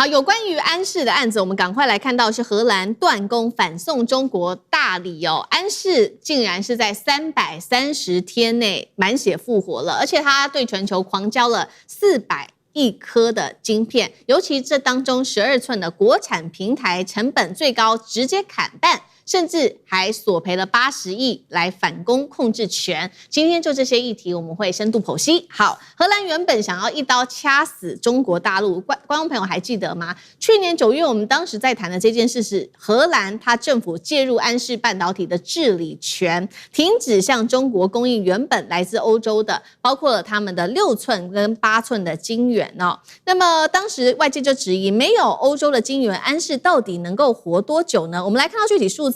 好，有關於安氏的案子，我們趕快來看到是荷蘭斷供反送中國大禮哦。安氏竟然是在330天內滿血復活了，而且他對全球狂交了400億顆的晶片，尤其這當中12寸的國產平台成本最高，直接砍半。甚至還索賠了80億來反攻控制權。今天就這些議題，我們會深度剖析。好，荷蘭原本想要一刀掐死中國大陸，觀眾朋友還記得嗎？去年9月，我們當時在談的這件事是荷蘭，它政府介入安氏半導體的治理權，停止向中國供應原本來自歐洲的，包括了他們的6寸跟8寸的晶圓哦。那麼當時外界就質疑，沒有歐洲的晶圓，安氏到底能夠活多久呢？我們來看到具體數字。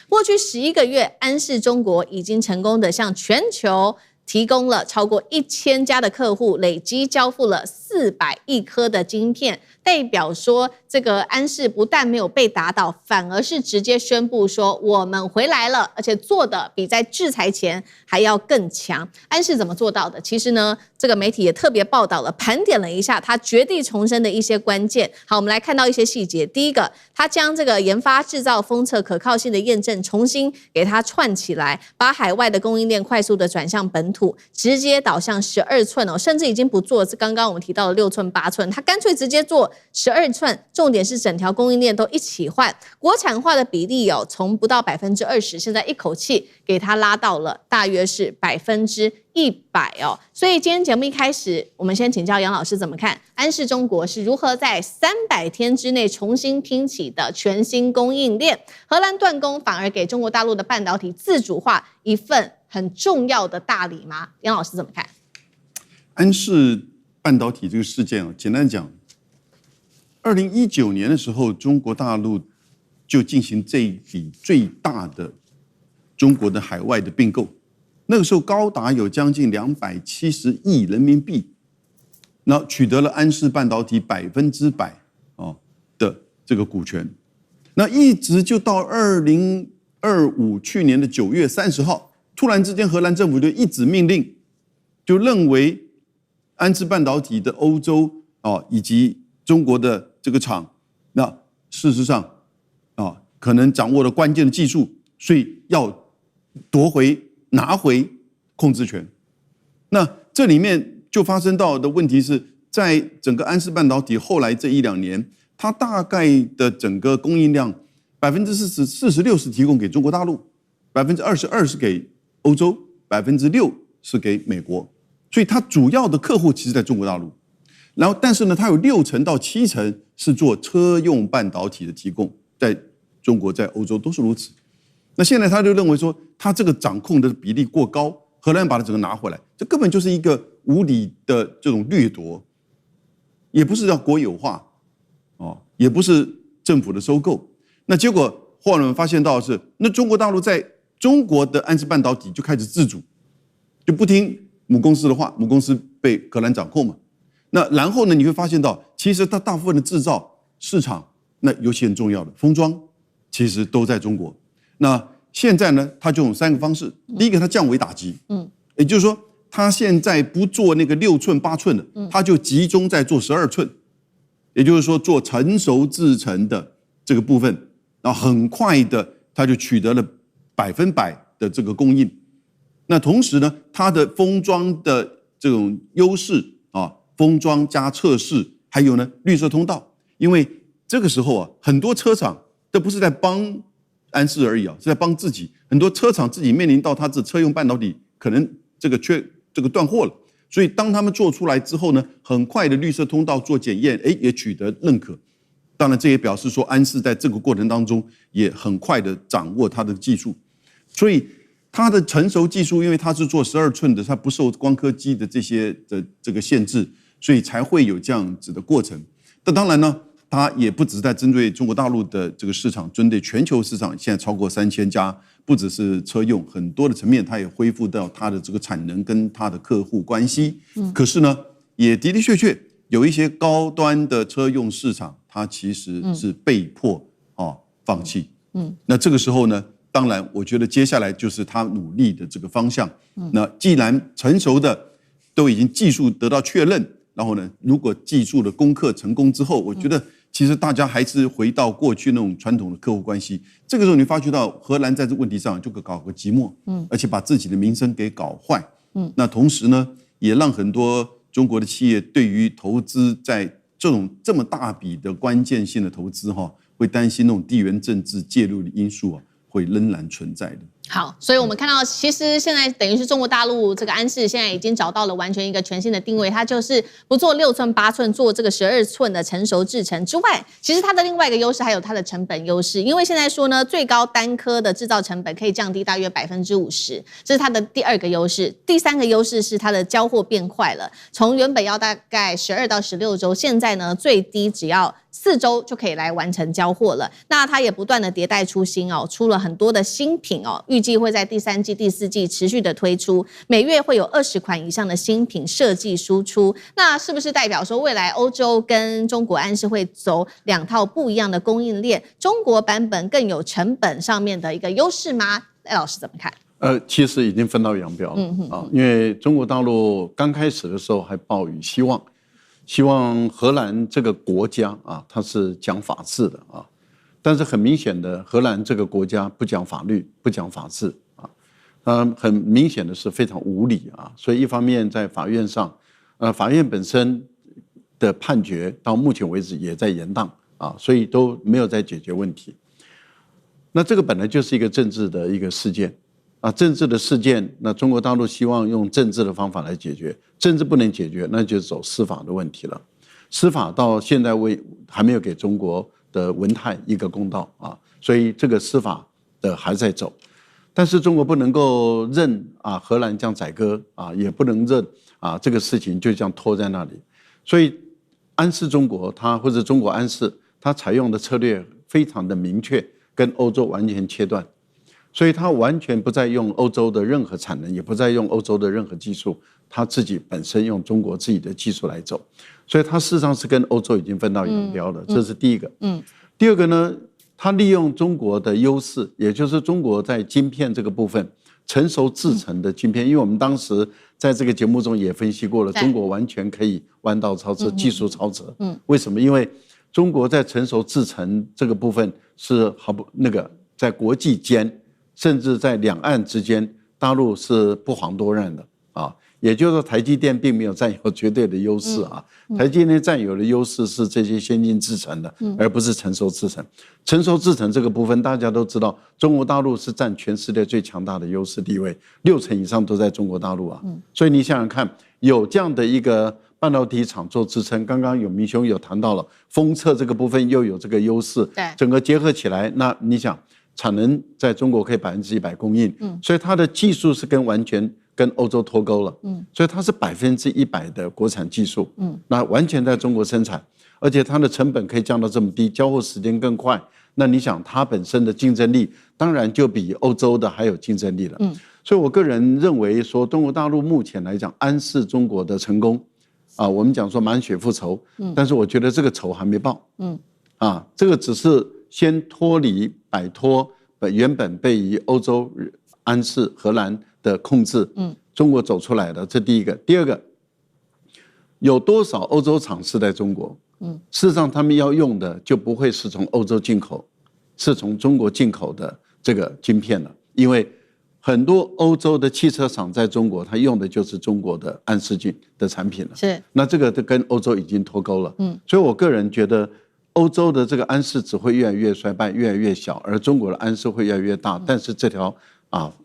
過去11個月，安氏中國已經成功的向全球提供了超過1000家的客戶，累積交付了400億顆的晶片，代表說這個安氏不但沒有被打倒，反而是直接宣布說我們回來了，而且做的比在制裁前還要更強。安氏怎麼做到的？其實呢，這個媒體也特別報道了，盤點了一下他絕地重生的一些關鍵。好，我們來看到一些細節。第一個，他將這個研發、製造、封測、可靠性的驗證重新給它串起來，把海外的供應鏈快速的轉向本土，直接導向12寸哦，甚至已經不做剛剛我們提到的6寸、8寸，他乾脆直接做12寸。重點是整條供應鏈都一起換，國產化的比例哦，從不到20%，現在一口氣給它拉到了大約是100%哦。所以今天節目一開始，我們先請教楊老師怎麼看安氏中國是如何在300天之內重新拼起的全新供應鏈？荷蘭斷供反而給中國大陸的半導體自主化一份很重要的大禮嗎？楊老師怎麼看？安氏半導體這個事件啊，簡單講，2019年的時候，中國大陸就進行這一筆最大的中國的海外的併購，那個時候高達有將近270億人民幣，然後取得了安氏半導體100%的這個股權，那一直就到2025去年的9月30號，突然之間荷蘭政府就一紙命令，就認為安氏半導體的歐洲以及中國的這個廠，那事實上可能掌握了關鍵的技術，所以要拿回控制權。那這裡面就發生到的問題是，在整個安氏半導體後來這1-2年，它大概的整個供應量46%是提供給中國大陸，22%是給歐洲，6%是給美國，所以它主要的客戶其實在中國大陸。然後，但是呢，它有60%到70%是做車用半導體的提供，在中國、在歐洲都是如此。那現在他就認為說，他這個掌控的比例過高，荷蘭把它整個拿回來，這根本就是一個無理的這種掠奪，也不是要國有化，也不是政府的收購。那結果後來我們發現到的是，那中國大陸在中國的安氏半導體就開始自主，就不聽母公司的話，母公司被荷蘭掌控嘛。那然後呢，你會發現到，其實它大部分的製造市場，那尤其很重要的封裝，其實都在中國。那現在呢，它就用3個方式。第一個，它降維打擊，也就是說，它現在不做那個6寸、8寸的，它就集中在做12寸，也就是說，做成熟製程的這個部分，然後很快的，它就取得了100%的這個供應。那同時呢，它的封裝的這種優勢封裝加測試，還有呢綠色通道，因為這個時候很多車廠都不是在幫安氏而已是在幫自己。很多車廠自己面臨到它的車用半導體可能這個斷貨了，所以當他們做出來之後呢，很快的綠色通道做檢驗，也取得認可。當然，這也表示說安氏在這個過程當中也很快的掌握它的技術，所以它的成熟技術，因為它是做12寸的，它不受光刻機的這些的這個限制。所以才會有這樣子的過程。但當然呢，它也不只是在針對中國大陸的這個市場，針對全球市場，現在超過3000家，不只是車用，很多的層面，它也恢復到它的這個產能跟它的客戶關係。可是呢，也的的確確有一些高端的車用市場，它其實是被迫放棄。那這個時候呢，當然我覺得接下來就是他努力的這個方向。那既然成熟的都已經技術得到確認。然後呢，如果技術的攻克成功之後，我覺得其實大家還是回到過去那種傳統的客戶關係。這個時候你發覺到荷蘭在這個問題上就搞個寂寞，而且把自己的名聲給搞壞，那同時呢，也讓很多中國的企業對於投資在這麼大筆的關鍵性的投資會擔心那種地緣政治介入的因素會仍然存在的。好，所以我們看到，其實現在等於是中國大陸這個安視現在已經找到了完全一個全新的定位，它就是不做6寸8寸，做這個12寸的成熟製程之外，其實它的另外一個優勢還有它的成本優勢，因為現在說呢，最高單顆的製造成本可以降低大約50%，這是它的第2個優勢。第3個優勢是它的交貨變快了，從原本要大概12到16週，現在呢最低只要4週就可以來完成交貨了。那它也不斷的迭代出新出了很多的新品預計會在第3季、第4季持續的推出，每月會有20款以上的新品設計輸出。那是不是代表說未來歐洲跟中國安視會走2套不一樣的供應鏈？中國版本更有成本上面的一個優勢嗎？賴老師怎麼看？其實已經分道揚鑣了因為中國大陸剛開始的時候還抱有希望荷蘭這個國家它是講法治的但是很明顯的，荷蘭這個國家不講法律，不講法治很明顯的是非常無理所以一方面在法院上，法院本身的判決到目前為止也在延宕所以都沒有在解決問題。那這個本來就是一個政治的一個事件政治的事件，那中國大陸希望用政治的方法來解決，政治不能解決，那就走司法的問題了。司法到現在還沒有給中國的文泰一個公道所以這個司法的還在走。但是中國不能夠任荷蘭這樣宰割也不能任這個事情就這樣拖在那裡。所以安視中國或者中國安視它採用的策略非常的明確，跟歐洲完全切斷。所以它完全不再用歐洲的任何產能，也不再用歐洲的任何技術，它自己本身用中國自己的技術來走。所以它事實上是跟歐洲已經分道揚鑣了，這是第一個。第二個呢，它利用中國的優勢，也就是中國在晶片這個部分成熟製程的晶片，因為我們當時在這個節目中也分析過了，中國完全可以彎道超車，技術超車。為什麼？因為中國在成熟製程這個部分是在國際間，甚至在兩岸之間，大陸是不遑多讓的也就是說，台積電並沒有佔有絕對的優勢台積電佔有的優勢是這些先進製程的，而不是成熟製程。成熟製程這個部分，大家都知道，中國大陸是佔全世界最強大的優勢地位，60%以上都在中國大陸所以你想想看，有這樣的一個半導體廠做支撐，剛剛永明兄有談到了封測這個部分又有這個優勢，整個結合起來，那你想產能在中國可以100%供應，所以它的技術是完全跟歐洲脫鈎了，所以它是100%的國產技術，那完全在中國生產，而且它的成本可以降到這麼低，交貨時間更快，那你想它本身的競爭力當然就比歐洲的還有競爭力了。所以我個人認為說，中國大陸目前來講安視中國的成功我們講說滿血復仇，但是我覺得這個仇還沒報，這個只是先擺脫原本被於歐洲安視荷蘭的控制，中國走出來的，這第一個。第二個，有多少歐洲廠是在中國？事實上他們要用的就不會是從歐洲進口，是從中國進口的這個晶片了，因為很多歐洲的汽車廠在中國，它用的就是中國的安視鏡的產品了。是，那這個跟歐洲已經脫鈎了。所以我個人覺得，歐洲的這個安視只會越來越衰敗，越來越小，而中國的安視會越來越大。但是這條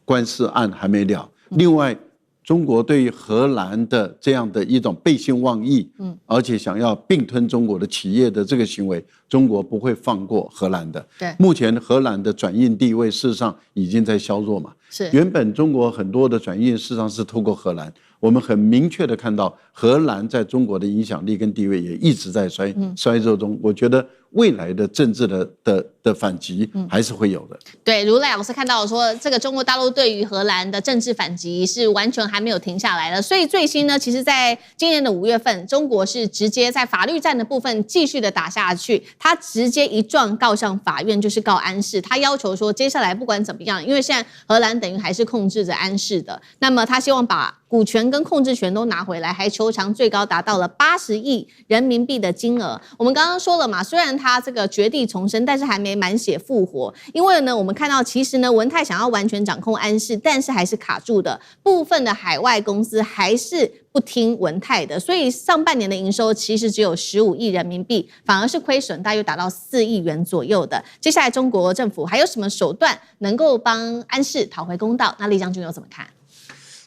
官司案還沒了。另外，中國對於荷蘭的這樣的一種背信忘義，而且想要併吞中國的企業的這個行為，中國不會放過荷蘭的。對，目前荷蘭的轉運地位事實上已經在削弱嘛。是，原本中國很多的轉運事實上是透過荷蘭，我們很明確的看到荷蘭在中國的影響力跟地位也一直在衰弱中。我覺得未來的政治的反擊還是會有的。對，如賴老師看到說，這個中國大陸對於荷蘭的政治反擊是完全還沒有停下來的。所以最新呢，其實在今年的5月份，中國是直接在法律戰的部分繼續的打下去，他直接一狀告上法院，就是告安視。他要求說，接下來不管怎麼樣，因為現在荷蘭等於還是控制着安視的，那麼他希望把股權跟控制權都拿回來，還求償最高達到了80億人民幣的金額。我們剛剛說了嘛，雖然他這個絕地重生，但是還沒滿血復活。因為呢，我們看到其實呢，文泰想要完全掌控安氏，但是還是卡住的。部分的海外公司還是不聽文泰的，所以上半年的營收其實只有15億人民幣，反而是虧損大約達到4億元左右的。接下來中國政府還有什麼手段能夠幫安氏討回公道？那酈將軍又怎麼看？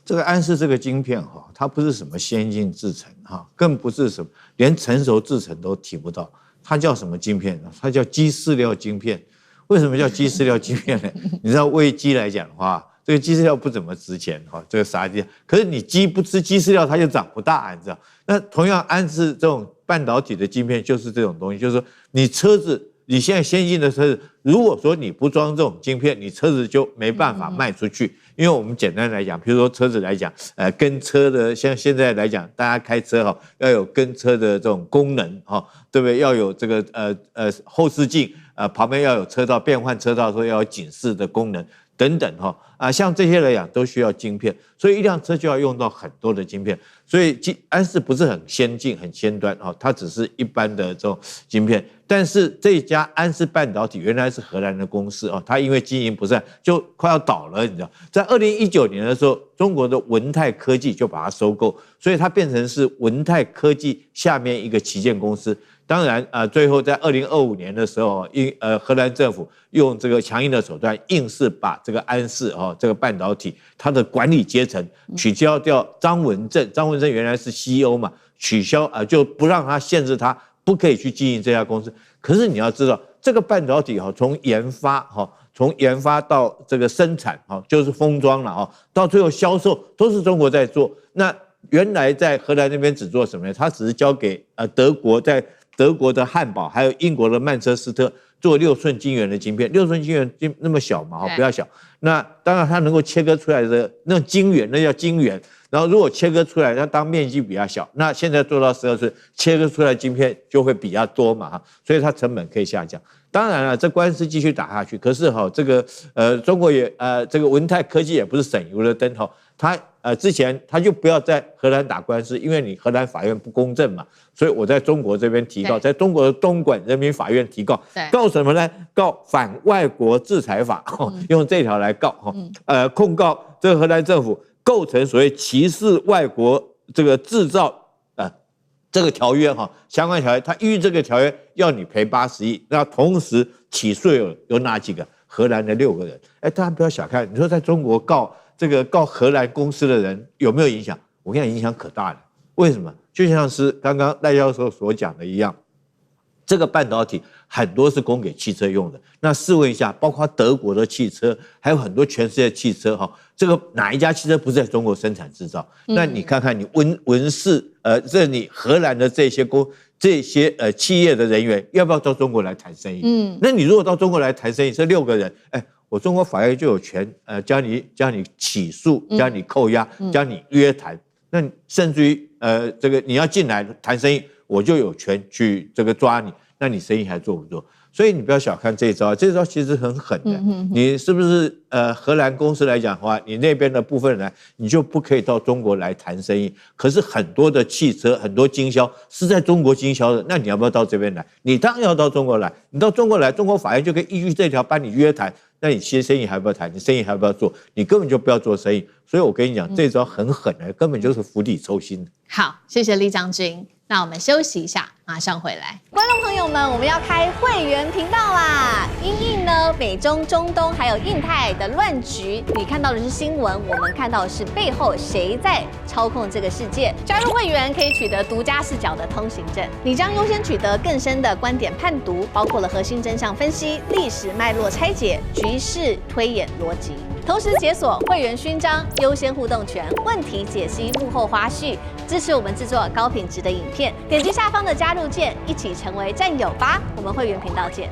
這個安氏這個晶片哈，它不是什麼先進製程哈，更不是什麼連成熟製程都提不到，它叫什麼晶片呢？它叫雞飼料晶片。為什麼叫雞飼料晶片呢？你知道餵雞來講的話，這個雞飼料不怎麼值錢哈，這個啥地方？可是你雞不吃雞飼料，它就長不大，你知道？那同樣安氏這種半導體的晶片就是這種東西，就是說你車子。你現在先進的車子，如果說你不裝這種晶片，你車子就沒辦法賣出去。因為我們簡單來講，比如說車子來講，跟車的像現在來講，大家開車哈要有跟車的這種功能哈，对不對？要有這個後視鏡，旁邊要有車道變換車道的時候要有警示的功能等等哈像這些來講都需要晶片，所以一輛車就要用到很多的晶片。所以安氏不是很先進、很先端哈，它只是一般的这種晶片。但是這一家安氏半導體原來是荷蘭的公司哦，它因為經營不善就快要倒了，你知道，在2019年的時候，中國的文泰科技就把它收購，所以它變成是文泰科技下面一個旗艦公司。當然最後在2025年的時候，荷蘭政府用這個強硬的手段，硬是把這個安氏這個半導體它的管理階層取消掉張文正，張文正原來是 CEO 嘛，取消就不讓他限制他。不可以去經營這家公司，可是你要知道，這個半導體從研發到這個生產就是封裝了到最後銷售都是中國在做。那原來在荷蘭那邊只做什麼呢？他只是交給德國，在德國的漢堡還有英國的曼徹斯特做6寸晶圓的晶片，6寸晶圓那麼小嘛不要小。那當然它能夠切割出來的那種晶圓，那叫晶圓。然後如果切割出來，它當面積比較小，那現在做到12寸，切割出來的晶片就會比較多嘛所以它成本可以下降。當然了，這官司繼續打下去，可是這個中國也這個文泰科技也不是省油的燈它之前他就不要在荷蘭打官司，因為你荷蘭法院不公正嘛，所以我在中國這邊提告，在中國的東莞人民法院提告，告什麼呢？告反外國制裁法，用這條來告控告這個荷蘭政府構成所謂歧視外國這個製造這個條約相關條約，他依據這個條約要你賠80億，那同時起訴有哪幾個？荷蘭的6個人。大家不要小看，你說在中國告荷蘭公司的人有沒有影響？我跟你講，影響可大了。為什麼？就像是剛剛賴教授所講的一樣，這個半導體很多是供給汽車用的。那試問一下，包括德國的汽車，還有很多全世界的汽車這個哪一家汽車不是在中國生產製造？那你看看你文氏這你荷蘭的這些企業的人員要不要到中國來談生意？那你如果到中國來談生意，這6個人，我中國法院就有權將你起訴，將你扣押，將你約談。那甚至於這個你要進來談生意，我就有權去這個抓你，那你生意還做不做？所以你不要小看這一招，這招其實很狠的。你是不是荷蘭公司來講的話，你那邊的部分人你就不可以到中國來談生意？可是很多的汽車、很多經銷是在中國經銷的，那你要不要到這邊來？你當然要到中國來。你到中國來，中國法院就可以依據這條把你約談。那你其實生意還不要談，你生意還不要做，你根本就不要做生意。所以我跟你講，這招很狠的，根本就是釜底抽薪。好，謝謝酈將軍。那我們休息一下，馬上回來。觀眾朋友們，我們要開會員頻道啦！因應呢美中、中東還有印太的亂局，你看到的是新聞，我們看到的是背後誰在操控這個世界。加入會員可以取得獨家視角的通行證，你將優先取得更深的觀點判讀，包括了核心真相分析、歷史脈絡拆解、局勢推演邏輯。同時解鎖會員勳章、優先互動權、問題解析、幕後花絮，支持我們制作高品質的影片。點擊下方的加入鍵，一起成為戰友吧！我們會員頻道見。